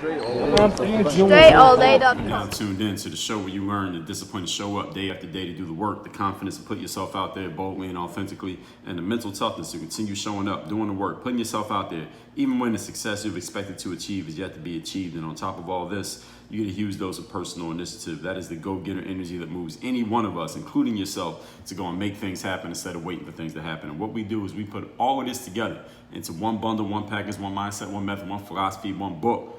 DreAllDay.com. You're now tuned in to the show where you learn the discipline to show up day after day to do the work, the confidence to put yourself out there boldly and authentically, and the mental toughness to continue showing up, doing the work, putting yourself out there, even when the success you've expected to achieve is yet to be achieved. And on top of all this, you get a huge dose of personal initiative. That is the go-getter energy that moves any one of us, including yourself, to go and make things happen instead of waiting for things to happen. And what we do is we put all of this together into one bundle, one package, one mindset, one method, one philosophy, one book,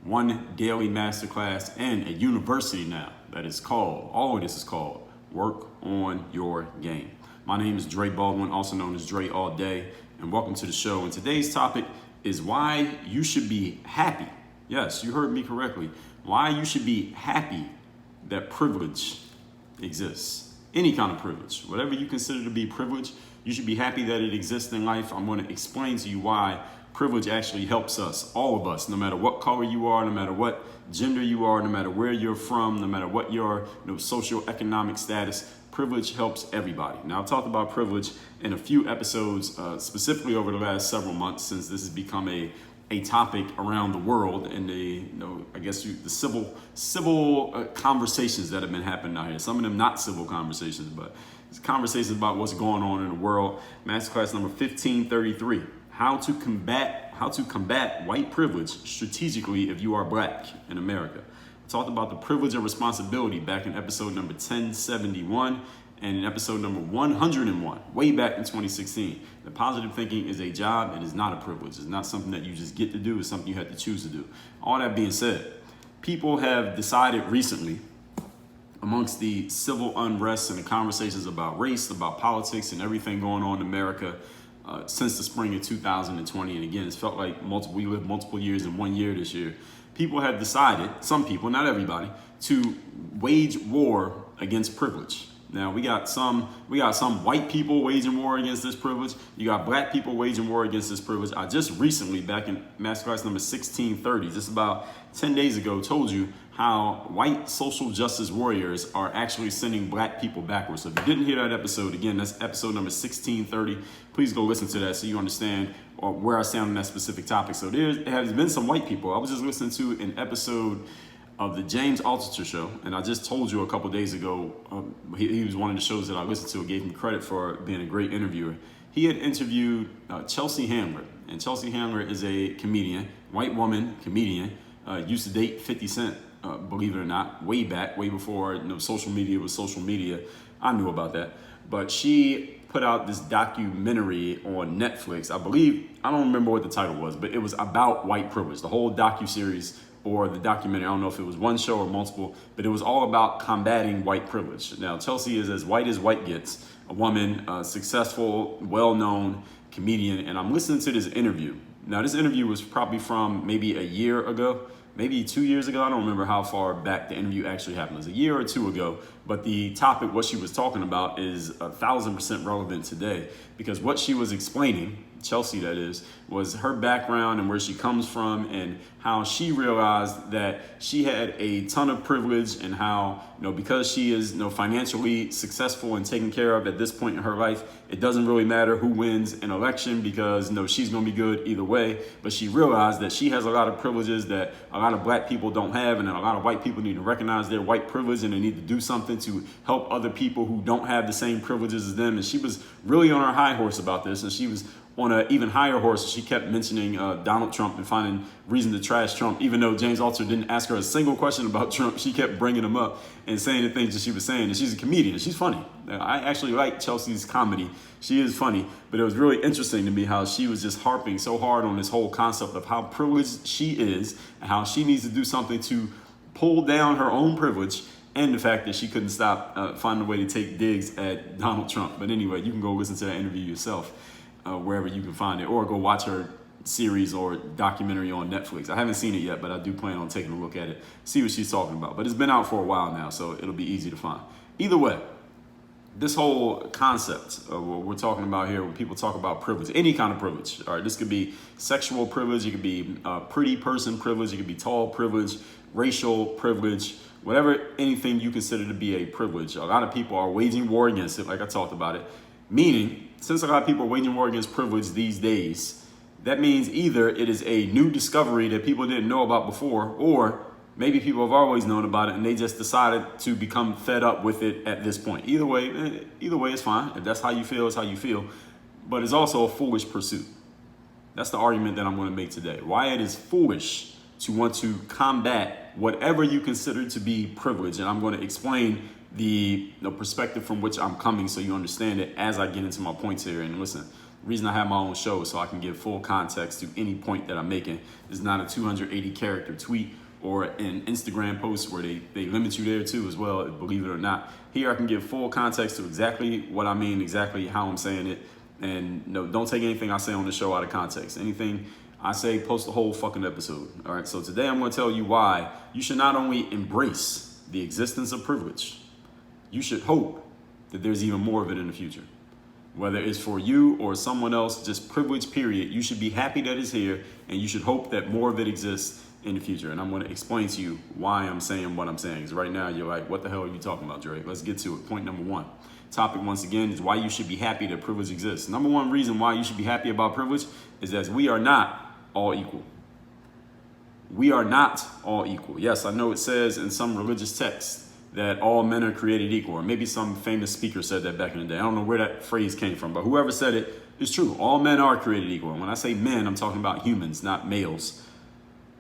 one daily masterclass, and a university now that is called, all of this is called, Work on Your Game. My name is Dre Baldwin, also known as Dre All Day, and welcome to the show. And today's topic is why you should be happy. Yes, you heard me correctly. Why you should be happy that privilege exists. Any kind of privilege, whatever you consider to be privilege, you should be happy that it exists in life. I'm going to explain to you why privilege actually helps us, all of us, no matter what color you are, no matter what gender you are, no matter where you're from, no matter what your socio-economic status. Privilege helps everybody. Now, I've talked about privilege in a few episodes, specifically over the last several months, since this has become a topic around the world, and the civil conversations that have been happening out here. Some of them not civil conversations, but it's conversations about what's going on in the world. Masterclass number 1533. How to combat white privilege strategically if you are black in America. I talked about the privilege and responsibility back in episode number 1071 and in episode number 101, way back in 2016. The positive thinking is a job. It is not a privilege. It's not something that you just get to do. It's something you have to choose to do. All that being said, people have decided recently, amongst the civil unrest and the conversations about race, about politics, and everything going on in America, since the spring of 2020, and again, it's felt like we lived multiple years in 1 year this year. People have decided, some people, not everybody, to wage war against privilege. Now, we got some white people waging war against this privilege. You got black people waging war against this privilege. I just recently, back in masterclass number 1630, just about 10 days ago, told you how white social justice warriors are actually sending black people backwards. So if you didn't hear that episode, again, that's episode number 1630. Please go listen to that so you understand where I stand on that specific topic. So there has been some white people. I was just listening to an episode of the James Altucher show, and I just told you a couple days ago, he was one of the shows that I listened to, gave him credit for being a great interviewer. He had interviewed Chelsea Handler, and Chelsea Handler is a comedian, white woman comedian, used to date 50 Cent, believe it or not, way back, way before social media was social media. I knew about that, but she put out this documentary on Netflix. I don't remember what the title was, but it was about white privilege, the whole docuseries or the documentary. I don't know if it was one show or multiple, but it was all about combating white privilege. Now, Chelsea is as white gets, a woman, successful, well-known comedian, and I'm listening to this interview. Now, this interview was probably from maybe a year ago, maybe 2 years ago. I don't remember how far back the interview actually happened. It was a year or two ago, but the topic, what she was talking about, is 1,000% relevant today, because what she was explaining, Chelsea that is, was her background and where she comes from, and how she realized that she had a ton of privilege, and how, because she is, financially successful and taken care of at this point in her life, it doesn't really matter who wins an election, because she's going to be good either way. But she realized that she has a lot of privileges that a lot of black people don't have, and a lot of white people need to recognize their white privilege, and they need to do something to help other people who don't have the same privileges as them. And she was really on her high horse about this, and she was on an even higher horse. She kept mentioning Donald Trump and finding reason to trash Trump, even though James Altucher didn't ask her a single question about Trump. She kept bringing him up and saying the things that she was saying. And she's a comedian. She's funny. I actually like Chelsea's comedy. She is funny, but it was really interesting to me how she was just harping so hard on this whole concept of how privileged she is and how she needs to do something to pull down her own privilege, and the fact that she couldn't stop finding a way to take digs at Donald Trump. But anyway, you can go listen to that interview yourself, wherever you can find it, or go watch her series or documentary on Netflix. I haven't seen it yet, but I do plan on taking a look at it, see what she's talking about. But it's been out for a while now, so it'll be easy to find. Either way, this whole concept of what we're talking about here, when people talk about privilege, any kind of privilege, all right, this could be sexual privilege, it could be pretty person privilege, it could be tall privilege, racial privilege, whatever, anything you consider to be a privilege. A lot of people are waging war against it, like I talked about it, meaning since a lot of people are waging war against privilege these days, that means either it is a new discovery that people didn't know about before, or maybe people have always known about it and they just decided to become fed up with it at this point. Either way is fine. If that's how you feel, it's how you feel. But it's also a foolish pursuit. That's the argument that I'm going to make today. Why it is foolish to want to combat whatever you consider to be privilege. And I'm going to explain the perspective from which I'm coming so you understand it as I get into my points here. And listen, the reason I have my own show is so I can give full context to any point that I'm making. It's not a 280 character tweet or an Instagram post where they limit you there too as well, believe it or not. Here I can give full context to exactly what I mean, exactly how I'm saying it. And no, don't take anything I say on the show out of context. Anything I say, post the whole fucking episode. All right, so today I'm going to tell you why you should not only embrace the existence of privilege, you should hope that there's even more of it in the future. Whether it's for you or someone else, just privilege, period. You should be happy that it's here, and you should hope that more of it exists in the future. And I'm going to explain to you why I'm saying what I'm saying. Because right now you're like, what the hell are you talking about, Dre? Let's get to it. Point number one. Topic, once again, is why you should be happy that privilege exists. Number one reason why you should be happy about privilege is that we are not all equal. We are not all equal. Yes, I know it says in some religious texts that all men are created equal, or maybe some famous speaker said that back in the day. I don't know where that phrase came from, but whoever said it is true. All men are created equal. And when I say men, I'm talking about humans, not males.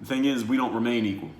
The thing is, we don't remain equal.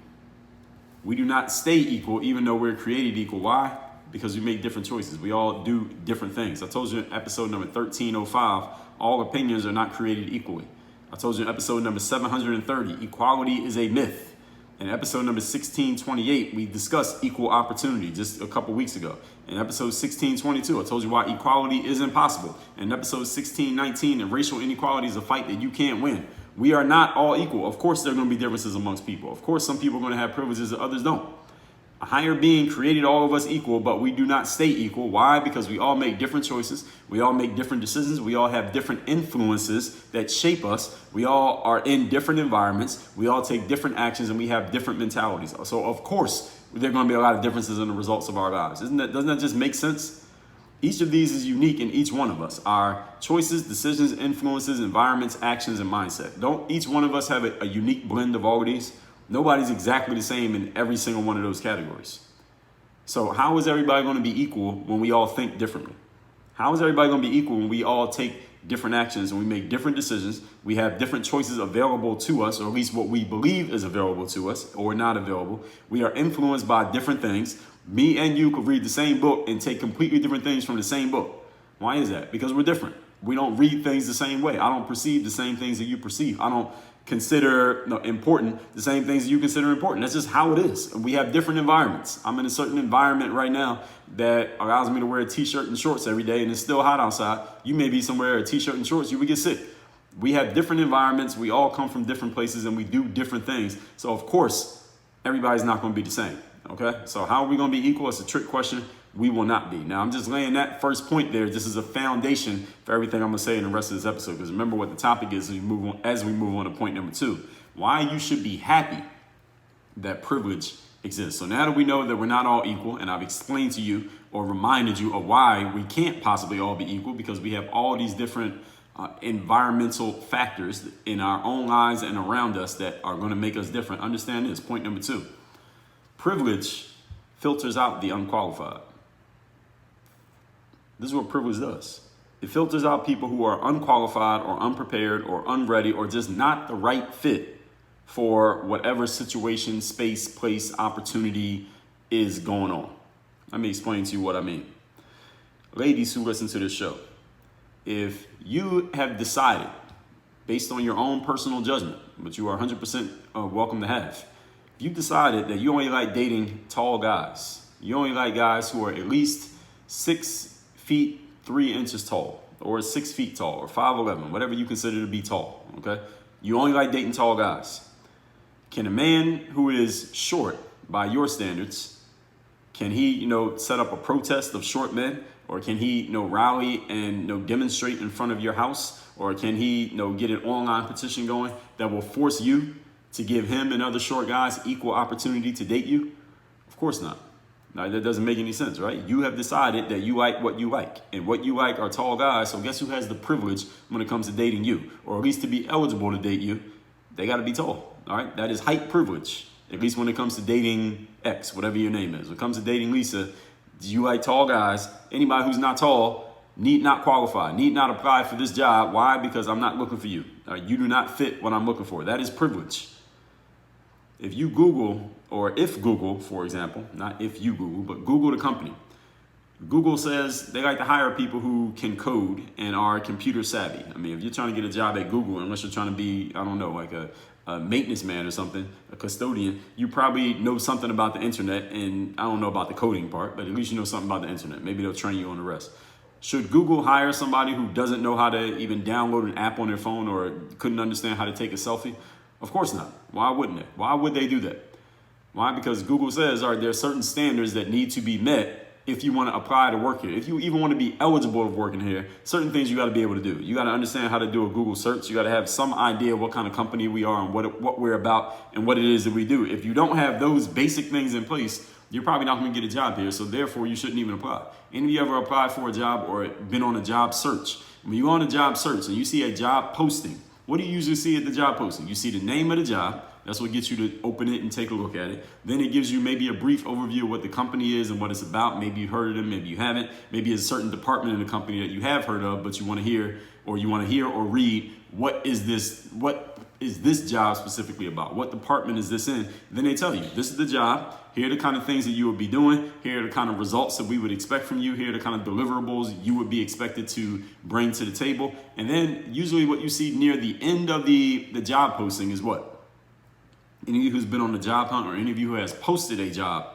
We do not stay equal, even though we're created equal. Why? Because we make different choices. We all do different things. I told you in episode number 1305, all opinions are not created equally. I told you in episode number 730, equality is a myth. In episode number 1628, we discussed equal opportunity just a couple weeks ago. In episode 1622, I told you why equality is impossible. In episode 1619, and racial inequality is a fight that you can't win. We are not all equal. Of course, there are going to be differences amongst people. Of course, some people are going to have privileges that others don't. A higher being created all of us equal, but we do not stay equal. Why? Because we all make different choices. We all make different decisions. We all have different influences that shape us. We all are in different environments. We all take different actions, and we have different mentalities. So, of course, there are going to be a lot of differences in the results of our lives. Doesn't that just make sense? Each of these is unique in each one of us. Our choices, decisions, influences, environments, actions, and mindset. Don't each one of us have a unique blend of all of these? Nobody's exactly the same in every single one of those categories. So how is everybody going to be equal when we all think differently? How is everybody going to be equal when we all take different actions and we make different decisions? We have different choices available to us, or at least what we believe is available to us or not available. We are influenced by different things. Me and you could read the same book and take completely different things from the same book. Why is that? Because we're different. We don't read things the same way. I don't perceive the same things that you perceive. I don't consider important the same things that you consider important. That's just how it is. We have different environments. I'm in a certain environment right now that allows me to wear a t-shirt and shorts every day, and it's still hot outside. You may be somewhere a t-shirt and shorts, you would get sick. We have different environments. We all come from different places, and we do different things. So of course, everybody's not going to be the same. Okay, so how are we going to be equal? It's a trick question. We will not be. Now, I'm just laying that first point there. This is a foundation for everything I'm going to say in the rest of this episode. Because remember what the topic is as we move on to point number two. Why you should be happy that privilege exists. So now that we know that we're not all equal, and I've explained to you or reminded you of why we can't possibly all be equal, because we have all these different environmental factors in our own lives and around us that are going to make us different. Understand this. Point number two. Privilege filters out the unqualified. This is what privilege does. It filters out people who are unqualified or unprepared or unready or just not the right fit for whatever situation, space, place, opportunity is going on. Let me explain to you what I mean. Ladies who listen to this show, if you have decided, based on your own personal judgment, which you are 100% welcome to have, if you decided that you only like dating tall guys, you only like guys who are at least 6 feet 3 inches tall, or 6 feet tall, or 5'11", whatever you consider to be tall, okay? You only like dating tall guys. Can a man who is short by your standards, can he, set up a protest of short men? Or can he, rally and, demonstrate in front of your house? Or can he, get an online petition going that will force you to give him and other short guys equal opportunity to date you? Of course not. Now, that doesn't make any sense, right? You have decided that you like what you like, and what you like are tall guys. So guess who has the privilege when it comes to dating you, or at least to be eligible to date you? They got to be tall. All right, that is height privilege. At least when it comes to dating X, whatever your name is. When it comes to dating Lisa, do you like tall guys? Anybody who's not tall need not qualify, need not apply for this job. Why? Because I'm not looking for you. You do not fit what I'm looking for. That is privilege. If you Google, or if Google, for example, not if you Google, but Google the company. Google says they like to hire people who can code and are computer savvy. I mean, if you're trying to get a job at Google, unless you're trying to be, I don't know, like a maintenance man or something, a custodian, you probably know something about the internet, and I don't know about the coding part, but at least you know something about the internet. Maybe they'll train you on the rest. Should Google hire somebody who doesn't know how to even download an app on their phone or couldn't understand how to take a selfie? Of course not. Why wouldn't it? Why would they do that? Why? Because Google says, all right, there are certain standards that need to be met if you want to apply to work here. If you even want to be eligible of working here, certain things you got to be able to do. You got to understand how to do a Google search. You got to have some idea what kind of company we are and what we're about and what it is that we do. If you don't have those basic things in place, you're probably not going to get a job here. So therefore, you shouldn't even apply. Any of you ever applied for a job or been on a job search? When you go on a job search and you see a job posting, what do you usually see at the job posting? You see the name of the job. That's what gets you to open it and take a look at it. Then it gives you maybe a brief overview of what the company is and what it's about. Maybe you've heard of them, maybe you haven't. Maybe it's a certain department in the company that you have heard of, but you want to hear or read what is this job specifically about? What department is this in? Then they tell you, this is the job. Here are the kind of things that you would be doing. Here are the kind of results that we would expect from you. Here are the kind of deliverables you would be expected to bring to the table. And then usually what you see near the end of the job posting is what? Any of you who's been on the job hunt or any of you who has posted a job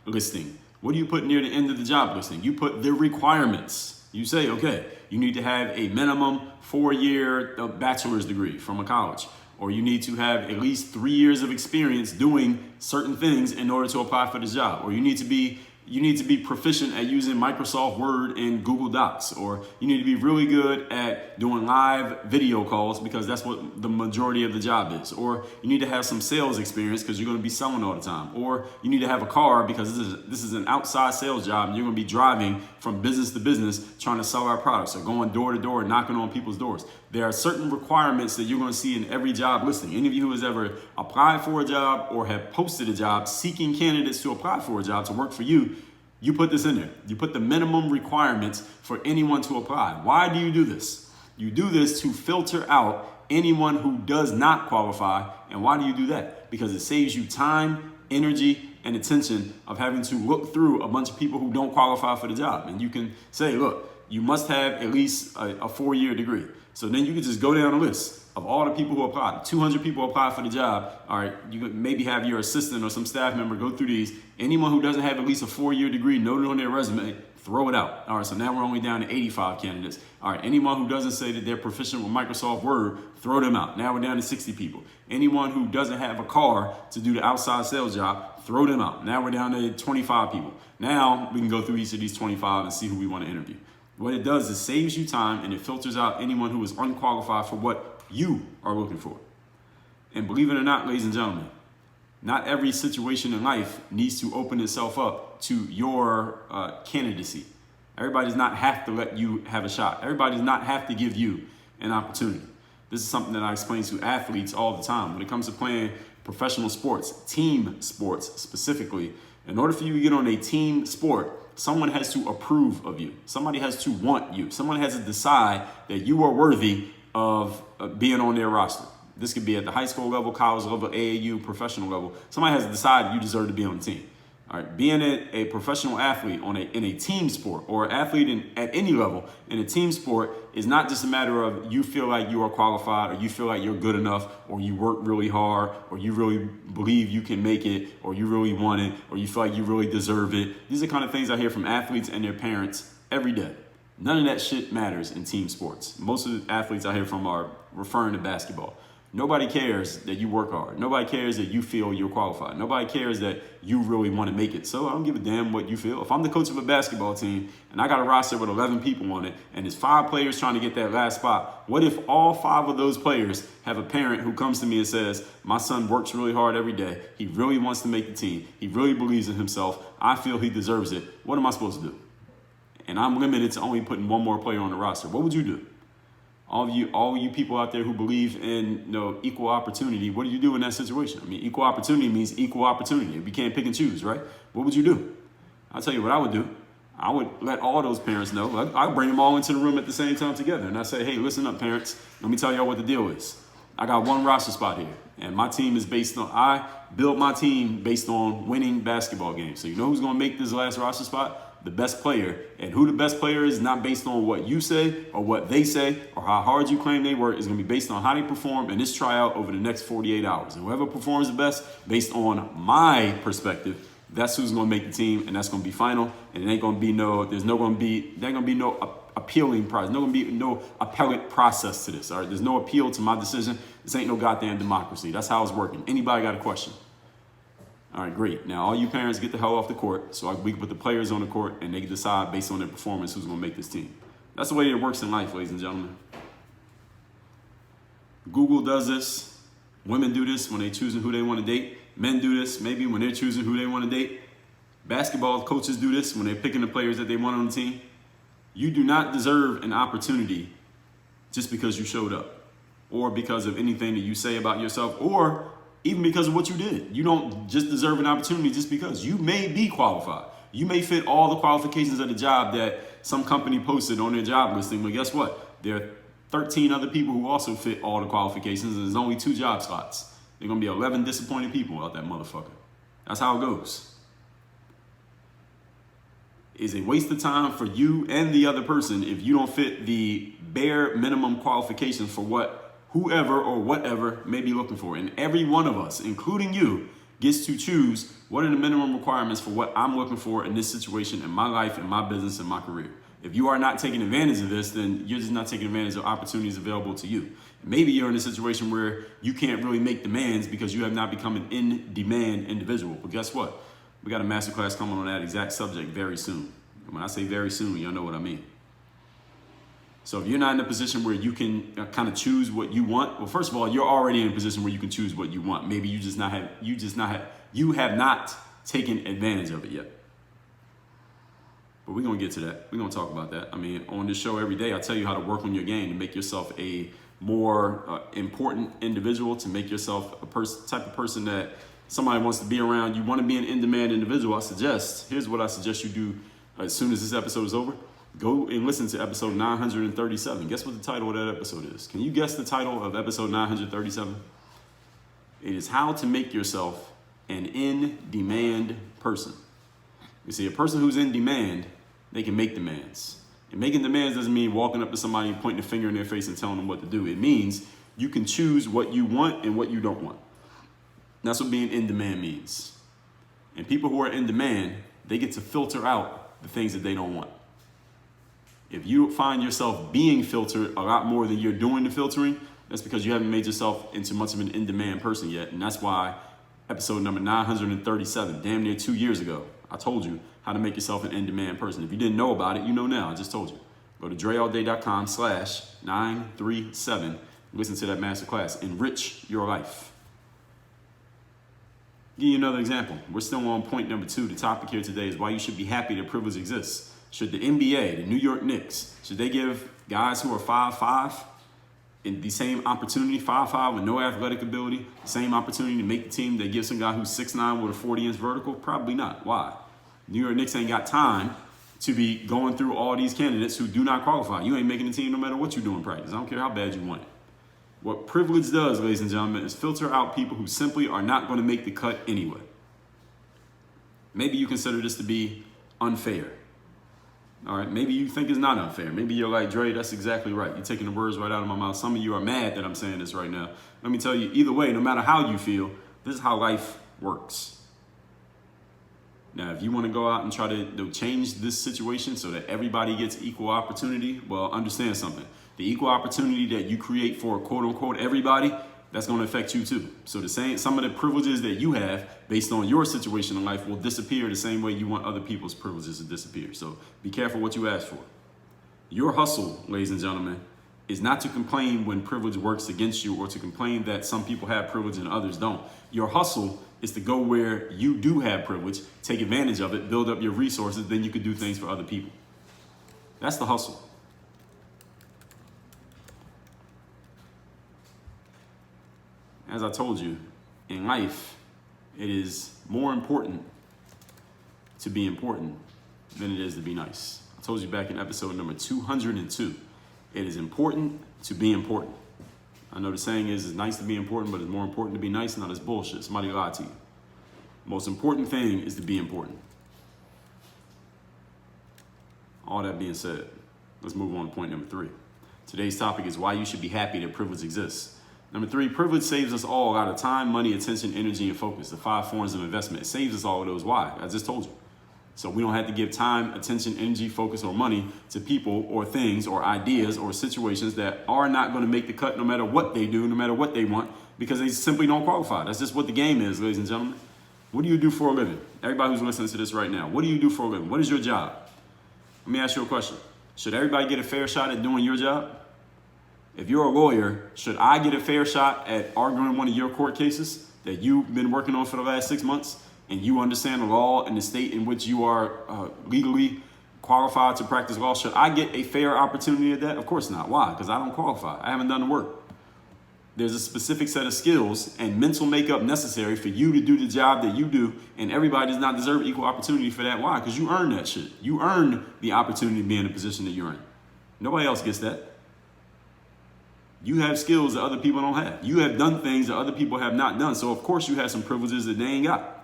listing, what do you put near the end of the job listing? You put the requirements. You say, okay, you need to have a minimum 4-year bachelor's degree from a college, or you need to have at least 3 years of experience doing certain things in order to apply for the job, or you need to be proficient at using Microsoft Word and Google Docs, or you need to be really good at doing live video calls because that's what the majority of the job is, or you need to have some sales experience because you're going to be selling all the time, or you need to have a car because this is an outside sales job and you're going to be driving from business to business trying to sell our products or going door to door and knocking on people's doors. There are certain requirements that you're going to see in every job listing. Any of you who has ever applied for a job or have posted a job seeking candidates to apply for a job to work for you, you put this in there. You put the minimum requirements for anyone to apply. Why do you do this? You do this to filter out anyone who does not qualify. And why do you do that? Because it saves you time, energy, and attention of having to look through a bunch of people who don't qualify for the job. And you can say, look, you must have at least a 4-year degree. So then you can just go down a list of all the people who applied. 200 people applied for the job. All right, you could maybe have your assistant or some staff member go through these. Anyone who doesn't have at least a 4-year degree noted on their resume, throw it out. All right, so now we're only down to 85 candidates. All right, anyone who doesn't say that they're proficient with Microsoft Word, throw them out. Now we're down to 60 people. Anyone who doesn't have a car to do the outside sales job, throw them out. Now we're down to 25 people. Now we can go through each of these 25 and see who we want to interview. What it does is saves you time and it filters out anyone who is unqualified for what you are looking for. And believe it or not, ladies and gentlemen, not every situation in life needs to open itself up to your candidacy. Everybody does not have to let you have a shot. Everybody does not have to give you an opportunity. This is something that I explain to athletes all the time. When it comes to playing professional sports, team sports specifically, in order for you to get on a team sport, someone has to approve of you. Somebody has to want you. Someone has to decide that you are worthy of being on their roster. This could be at the high school level, college level, AAU, professional level. Somebody has decided you deserve to be on the team. All right, being a professional athlete in a team sport, or athlete at any level in a team sport, is not just a matter of you feel like you are qualified, or you feel like you're good enough, or you work really hard, or you really believe you can make it, or you really want it, or you feel like you really deserve it. These are the kind of things I hear from athletes and their parents every day. None of that shit matters in team sports. Most of the athletes I hear from are referring to basketball. Nobody cares that you work hard. Nobody cares that you feel you're qualified. Nobody cares that you really want to make it. So I don't give a damn what you feel. If I'm the coach of a basketball team and I got a roster with 11 people on it and there's 5 players trying to get that last spot, what if all 5 of those players have a parent who comes to me and says, my son works really hard every day. He really wants to make the team. He really believes in himself. I feel he deserves it. What am I supposed to do? And I'm limited to only putting one more player on the roster. What would you do? All you people out there who believe in equal opportunity, what do you do in that situation? I mean, equal opportunity means equal opportunity. You can't pick and choose, right? What would you do? I'll tell you what I would do. I would let all those parents know. I'd bring them all into the room at the same time together. And I say, hey, listen up, parents. Let me tell y'all what the deal is. I got one roster spot here. And my team is I built my team based on winning basketball games. So you know who's going to make this last roster spot? The best player. And who the best player is not based on what you say or what they say or how hard you claim they work. Is going to be based on how they perform in this tryout over the next 48 hours. And whoever performs the best based on my perspective, that's who's going to make the team, and that's going to be final. And it ain't going to be no appealing process. There's going to be no appellate process to this. All right, there's no appeal to my decision. This ain't no goddamn democracy. That's how it's working. Anybody got a question? All right, great. Now, all you parents get the hell off the court so we can put the players on the court and they can decide based on their performance who's going to make this team. That's the way it works in life, ladies and gentlemen. Google does this. Women do this when they're choosing who they want to date. Men do this maybe when they're choosing who they want to date. Basketball coaches do this when they're picking the players that they want on the team. You do not deserve an opportunity just because you showed up or because of anything that you say about yourself or even because of what you did. You don't just deserve an opportunity just because. You may be qualified. You may fit all the qualifications of the job that some company posted on their job listing, but guess what? There are 13 other people who also fit all the qualifications, and there's only 2 job slots. There are going to be 11 disappointed people out that motherfucker. That's how it goes. It's a waste of time for you and the other person if you don't fit the bare minimum qualifications for what whoever or whatever may be looking for. And every one of us, including you, gets to choose what are the minimum requirements for what I'm looking for in this situation, in my life, in my business, in my career. If you are not taking advantage of this, then you're just not taking advantage of opportunities available to you. Maybe you're in a situation where you can't really make demands because you have not become an in-demand individual. But guess what? We got a masterclass coming on that exact subject very soon. And when I say very soon, y'all know what I mean. So if you're not in a position where you can kind of choose what you want, well, first of all, you're already in a position where you can choose what you want. Maybe you have not taken advantage of it yet. But we're going to get to that. We're going to talk about that. I mean, on this show every day, I tell you how to work on your game to make yourself a more important individual, to make yourself a type of person that somebody wants to be around. You want to be an in-demand individual. Here's what I suggest you do as soon as this episode is over. Go and listen to episode 937. Guess what the title of that episode is? Can you guess the title of episode 937? It is How to Make Yourself an In-Demand Person. You see, a person who's in demand, they can make demands. And making demands doesn't mean walking up to somebody and pointing a finger in their face and telling them what to do. It means you can choose what you want and what you don't want. That's what being in demand means. And people who are in demand, they get to filter out the things that they don't want. If you find yourself being filtered a lot more than you're doing the filtering, that's because you haven't made yourself into much of an in-demand person yet. And that's why episode number 937, damn near 2 years ago, I told you how to make yourself an in-demand person. If you didn't know about it, you know now. I just told you. Go to dreallday.com/937. Listen to that masterclass. Enrich your life. Give you another example. We're still on point number 2. The topic here today is why you should be happy that privilege exists. Should the NBA, the New York Knicks, should they give guys who are 5'5" in the same opportunity, 5'5" with no athletic ability, the same opportunity to make the team they give some guy who's 6'9" with a 40-inch vertical? Probably not. Why? New York Knicks ain't got time to be going through all these candidates who do not qualify. You ain't making the team no matter what you do in practice. I don't care how bad you want it. What privilege does, ladies and gentlemen, is filter out people who simply are not going to make the cut anyway. Maybe you consider this to be unfair. All right, maybe you think it's not unfair. Maybe you're like, Dre, that's exactly right. You're taking the words right out of my mouth. Some of you are mad that I'm saying this right now. Let me tell you, either way, no matter how you feel, this is how life works. Now, if you want to go out and try to change this situation so that everybody gets equal opportunity, well, understand something. The equal opportunity that you create for quote unquote everybody that's going to affect you too. So some of the privileges that you have based on your situation in life will disappear the same way you want other people's privileges to disappear. So be careful what you ask for. Your hustle, ladies and gentlemen, is not to complain when privilege works against you or to complain that some people have privilege and others don't. Your hustle is to go where you do have privilege, take advantage of it, build up your resources, then you can do things for other people. That's the hustle. As I told you, in life, it is more important to be important than it is to be nice. I told you back in episode number 202, it is important to be important. I know the saying is it's nice to be important, but it's more important to be nice. Now that's bullshit. Somebody lied to you. Most important thing is to be important. All that being said, let's move on to point number 3. Today's topic is why you should be happy that privilege exists. Number 3, privilege saves us all a lot of time, money, attention, energy, and focus. The 5 forms of investment. It saves us all of those. Why? I just told you. So we don't have to give time, attention, energy, focus, or money to people or things or ideas or situations that are not going to make the cut no matter what they do, no matter what they want, because they simply don't qualify. That's just what the game is, ladies and gentlemen. What do you do for a living? Everybody who's listening to this right now, what do you do for a living? What is your job? Let me ask you a question. Should everybody get a fair shot at doing your job? If you're a lawyer, should I get a fair shot at arguing one of your court cases that you've been working on for the last 6 months? And you understand the law and the state in which you are legally qualified to practice law, should I get a fair opportunity at that? Of course not. Why? Because I don't qualify. I haven't done the work. There's a specific set of skills and mental makeup necessary for you to do the job that you do, and everybody does not deserve equal opportunity for that. Why? Because you earned that shit. You earned the opportunity to be in the position that you're in. Nobody else gets that. You have skills that other people don't have. You have done things that other people have not done. So, of course, you have some privileges that they ain't got.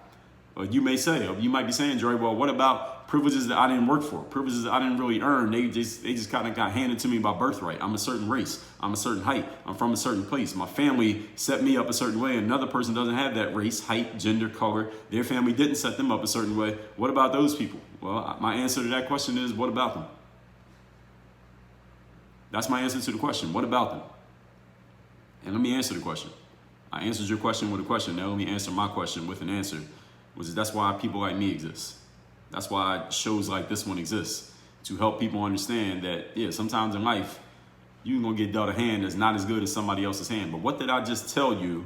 Or you may say, or you might be saying, Dre, well, what about privileges that I didn't work for? Privileges that I didn't really earn. They just kind of got handed to me by birthright. I'm a certain race. I'm a certain height. I'm from a certain place. My family set me up a certain way. Another person doesn't have that race, height, gender, color. Their family didn't set them up a certain way. What about those people? Well, my answer to that question is, what about them? That's my answer to the question. What about them? And let me answer the question. I answered your question with a question. Now let me answer my question with an answer. That's why people like me exist. That's why shows like this one exists, to help people understand that, yeah, sometimes in life, you're going to get dealt a hand that's not as good as somebody else's hand. But what did I just tell you?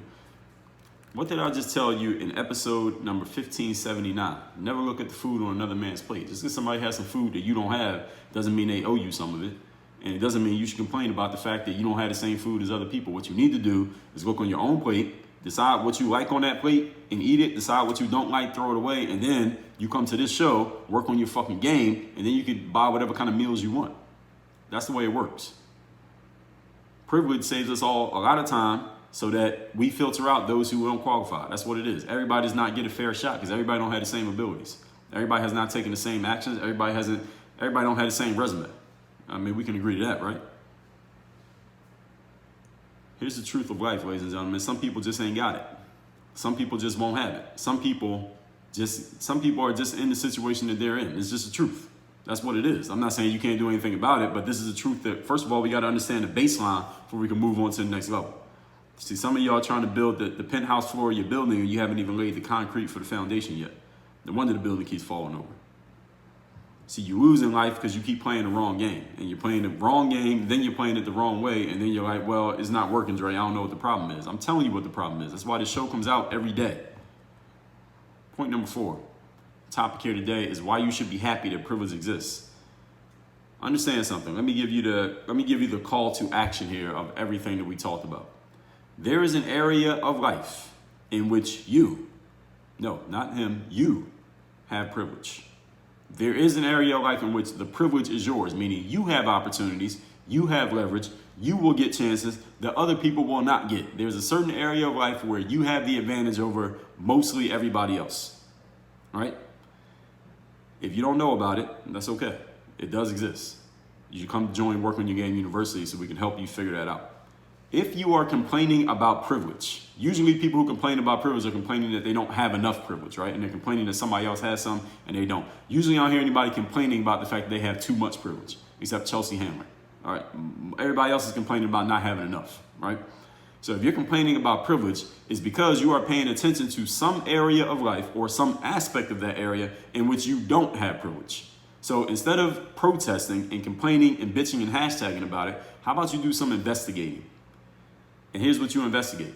What did I just tell you in episode number 1579? Never look at the food on another man's plate. Just because somebody has some food that you don't have doesn't mean they owe you some of it. And it doesn't mean you should complain about the fact that you don't have the same food as other people. What you need to do is look on your own plate, decide what you like on that plate and eat it, decide what you don't like, throw it away, and then you come to this show, work on your fucking game, and then you can buy whatever kind of meals you want. That's the way it works. Privilege saves us all a lot of time so that we filter out those who don't qualify. That's what it is. Everybody does not get a fair shot because everybody don't have the same abilities. Everybody has not taken the same actions. Everybody don't have the same resume. I mean, we can agree to that, right? Here's the truth of life, ladies and gentlemen. Some people just ain't got it. Some people just won't have it. Some people are just in the situation that they're in. It's just the truth. That's what it is. I'm not saying you can't do anything about it, but this is the truth that, first of all, we got to understand the baseline before we can move on to the next level. See, some of y'all trying to build the penthouse floor of your building and you haven't even laid the concrete for the foundation yet. No wonder the building keeps falling over. See, you lose in life because you keep playing the wrong game. And you're playing the wrong game, then you're playing it the wrong way, and then you're like, well, it's not working, Dre. I don't know what the problem is. I'm telling you what the problem is. That's why this show comes out every day. Point number 4. The topic here today is why you should be happy that privilege exists. Understand something. Let me give you the call to action here of everything that we talked about. There is an area of life in which you have privilege. There is an area of life in which the privilege is yours, meaning you have opportunities, you have leverage, you will get chances that other people will not get. There's a certain area of life where you have the advantage over mostly everybody else, right? If you don't know about it, that's okay. It does exist. You should come join Work on Your Game University so we can help you figure that out. If you are complaining about privilege, usually people who complain about privilege are complaining that they don't have enough privilege, right? And they're complaining that somebody else has some and they don't. Usually I don't hear anybody complaining about the fact that they have too much privilege, except Chelsea Handler, all right? Everybody else is complaining about not having enough, right? So if you're complaining about privilege, it's because you are paying attention to some area of life or some aspect of that area in which you don't have privilege. So instead of protesting and complaining and bitching and hashtagging about it, how about you do some investigating? And here's what you investigate.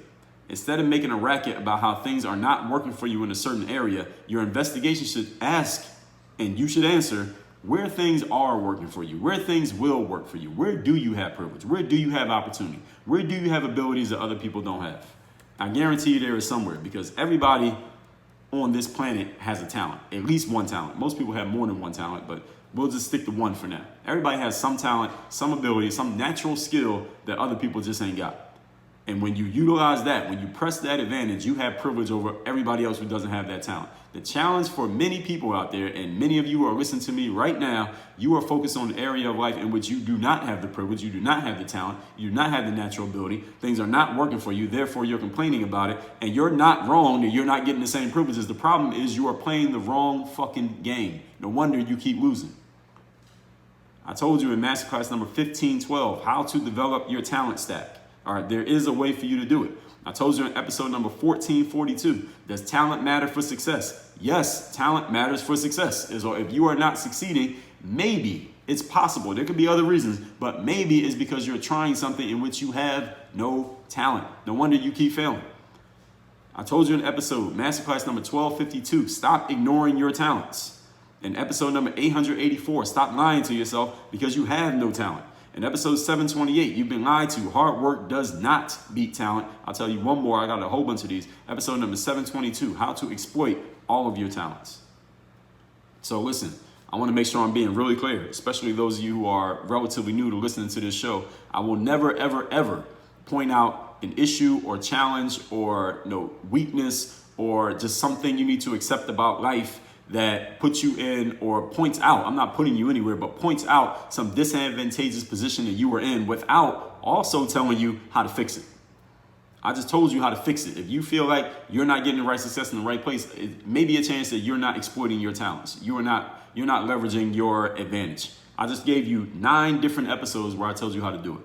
Instead of making a racket about how things are not working for you in a certain area, your investigation should ask, and you should answer, where things are working for you, where things will work for you. Where do you have privilege? Where do you have opportunity? Where do you have abilities that other people don't have? I guarantee you there is somewhere, because everybody on this planet has a talent, at least one talent. Most people have more than one talent, but we'll just stick to one for now. Everybody has some talent, some ability, some natural skill that other people just ain't got. And when you utilize that, when you press that advantage, you have privilege over everybody else who doesn't have that talent. The challenge for many people out there, and many of you who are listening to me right now, you are focused on an area of life in which you do not have the privilege, you do not have the talent, you do not have the natural ability, things are not working for you, therefore you're complaining about it, and you're not wrong that you're not getting the same privileges. The problem is you are playing the wrong fucking game. No wonder you keep losing. I told you in masterclass number 1512 how to develop your talent stack. All right, there is a way for you to do it. I told you in episode number 1442, does talent matter for success? Yes, talent matters for success. So if you are not succeeding, maybe it's possible. There could be other reasons, but maybe it's because you're trying something in which you have no talent. No wonder you keep failing. I told you in episode, masterclass number 1252, stop ignoring your talents. In episode number 884, stop lying to yourself because you have no talent. In episode 728, you've been lied to. Hard work does not beat talent. I'll tell you one more. I got a whole bunch of these. Episode number 722, how to exploit all of your talents. So listen, I want to make sure I'm being really clear, especially those of you who are relatively new to listening to this show. I will never, ever, ever point out an issue or challenge or weakness or just something you need to accept about life that puts you in or points out, I'm not putting you anywhere, but points out some disadvantageous position that you were in without also telling you how to fix it. I just told you how to fix it. If you feel like you're not getting the right success in the right place, it may be a chance that you're not exploiting your talents. You're not leveraging your advantage. I just gave you 9 different episodes where I told you how to do it.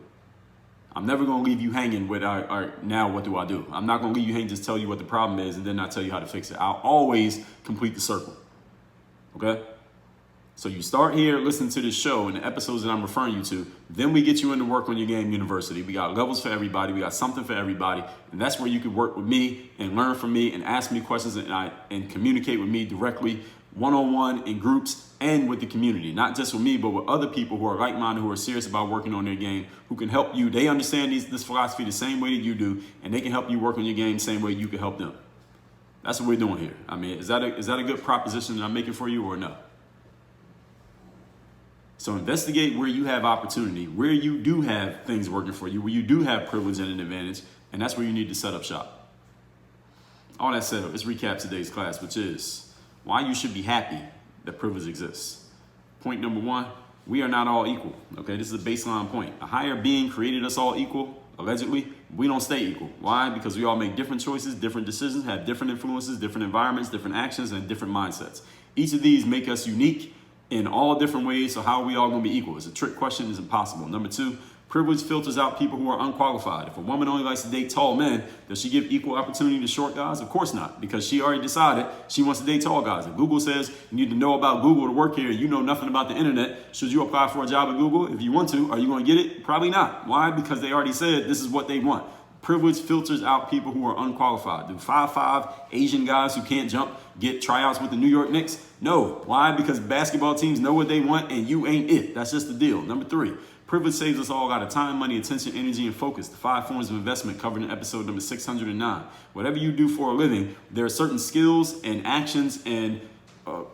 I'm never going to leave you hanging with, now what do I do? I'm not going to leave you hanging, just tell you what the problem is and then not tell you how to fix it. I'll always complete the circle. Okay? So you start here, listen to this show and the episodes that I'm referring you to. Then we get you into Work on Your Game University. We got levels for everybody. We got something for everybody. And that's where you can work with me and learn from me and ask me questions and communicate with me directly, one-on-one, in groups, and with the community. Not just with me, but with other people who are like-minded, who are serious about working on their game, who can help you. They understand this philosophy the same way that you do, and they can help you work on your game the same way you can help them. That's what we're doing here. I mean, is that a good proposition that I'm making for you or no? So investigate where you have opportunity, where you do have things working for you, where you do have privilege and an advantage, and that's where you need to set up shop. All that said, let's recap today's class, which is why you should be happy that privilege exists. Point number 1, we are not all equal. Okay, this is a baseline point. A higher being created us all equal. Allegedly, we don't stay equal. Why? Because we all make different choices, different decisions, have different influences, different environments, different actions, and different mindsets. Each of these make us unique in all different ways, so how are we all going to be equal? It's a trick question, it's impossible. Number 2, privilege filters out people who are unqualified. If a woman only likes to date tall men, does she give equal opportunity to short guys? Of course not, because she already decided she wants to date tall guys. If Google says you need to know about Google to work here and you know nothing about the internet, should you apply for a job at Google? If you want to, are you going to get it? Probably not. Why? Because they already said this is what they want. Privilege filters out people who are unqualified. Do 5'5" Asian guys who can't jump get tryouts with the New York Knicks? No. Why? Because basketball teams know what they want and you ain't it. That's just the deal. Number 3, privilege saves us all a lot of time, money, attention, energy, and focus. The 5 forms of investment covered in episode number 609. Whatever you do for a living, there are certain skills and actions and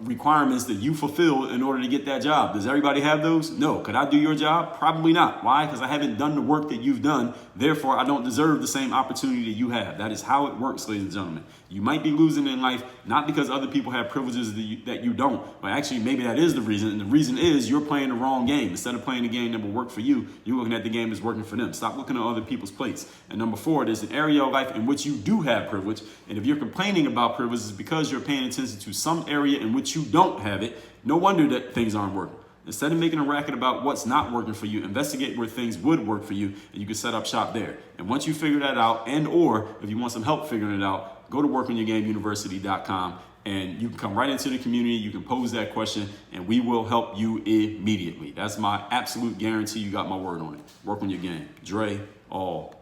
requirements that you fulfill in order to get that job. Does everybody have those? No. Could I do your job? Probably not. Why? Because I haven't done the work that you've done. Therefore, I don't deserve the same opportunity that you have. That is how it works, ladies and gentlemen. You might be losing in life, not because other people have privileges that you don't, but actually maybe that is the reason. And the reason is you're playing the wrong game. Instead of playing the game that will work for you, you're looking at the game that's working for them. Stop looking at other people's plates. And number 4, there's an area of life in which you do have privilege. And if you're complaining about privilege, it's because you're paying attention to some area in which you don't have it. No wonder that things aren't working. Instead of making a racket about what's not working for you, investigate where things would work for you, and you can set up shop there. And once you figure that out, and or if you want some help figuring it out, go to workonyourgameuniversity.com, and you can come right into the community. You can pose that question, and we will help you immediately. That's my absolute guarantee. You got my word on it. Work on your game. Dre, all.